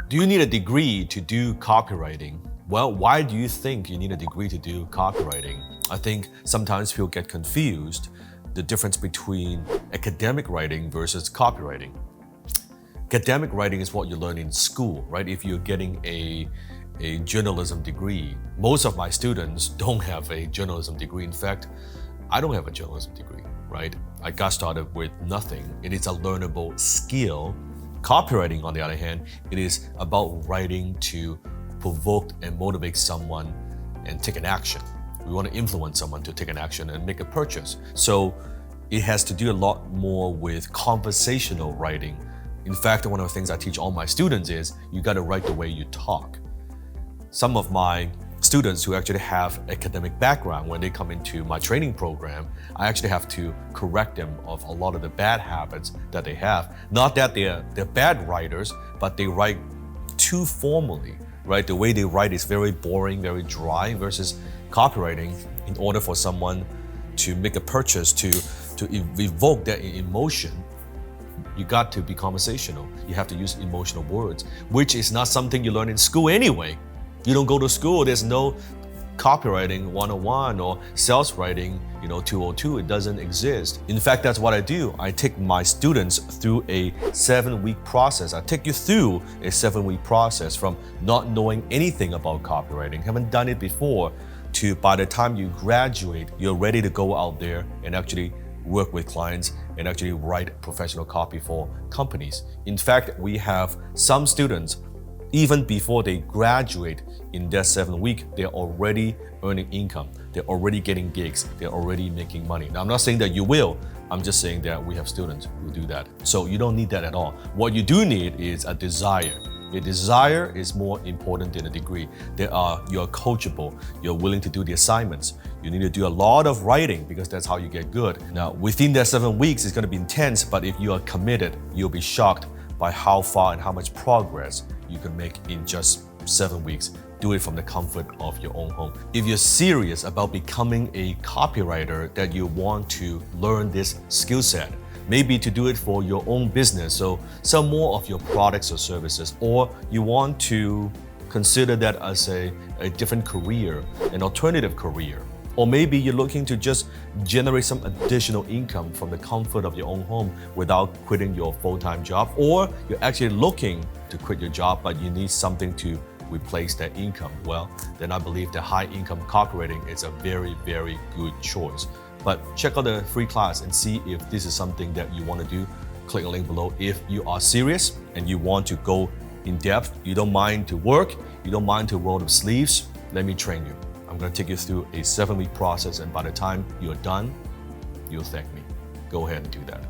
Do you need a degree to do copywriting? Well, why do you think you need a degree to do copywriting? I think sometimes people get confused the difference between academic writing versus copywriting. Academic writing is what you learn in school, right? If you're getting a journalism degree. Most of my students don't have a journalism degree. In fact, I don't have a journalism degree, right? I got started with nothing. It is a learnable skill. Copywriting, on the other hand, it is about writing to provoke and motivate someone and take an action. We want to influence someone to take an action and make a purchase. So it has to do a lot more with conversational writing. In fact, one of the things I teach all my students is you got to write the way you talk. Some of my students who actually have academic background, when they come into my training program, I actually have to correct them of a lot of the bad habits that they have. Not that they're bad writers, but they write too formally, right? The way they write is very boring, very dry, versus copywriting. In order for someone to make a purchase, to evoke that emotion, you got to be conversational. You have to use emotional words, which is not something you learn in school anyway. You don't go to school, there's no copywriting 101 or sales writing, 202, it doesn't exist. In fact, that's what I do. I take my students through a 7-week process. I take you through a 7-week process from not knowing anything about copywriting, haven't done it before, to by the time you graduate, you're ready to go out there and actually work with clients and actually write professional copy for companies. In fact, we have some students, even before they graduate in that 7 week, they're already earning income. They're already getting gigs. They're already making money. Now, I'm not saying that you will. I'm just saying that we have students who do that. So you don't need that at all. What you do need is a desire. A desire is more important than a degree. You're coachable. You're willing to do the assignments. You need to do a lot of writing because that's how you get good. Now, within that 7 weeks, it's going to be intense, but if you are committed, you'll be shocked by how far and how much progress you can make in just 7 weeks. Do it from the comfort of your own home. If you're serious about becoming a copywriter, that you want to learn this skill set, maybe to do it for your own business, so sell more of your products or services, or you want to consider that as a different career, an alternative career. Or maybe you're looking to just generate some additional income from the comfort of your own home without quitting your full-time job. Or you're actually looking to quit your job, but you need something to replace that income. Well, then I believe that high-income copywriting is a very, very good choice. But check out the free class and see if this is something that you want to do. Click the link below. If you are serious and you want to go in depth, you don't mind to work, you don't mind to roll the sleeves, let me train you. I'm going to take you through a 7-week process, and by the time you're done, you'll thank me. Go ahead and do that.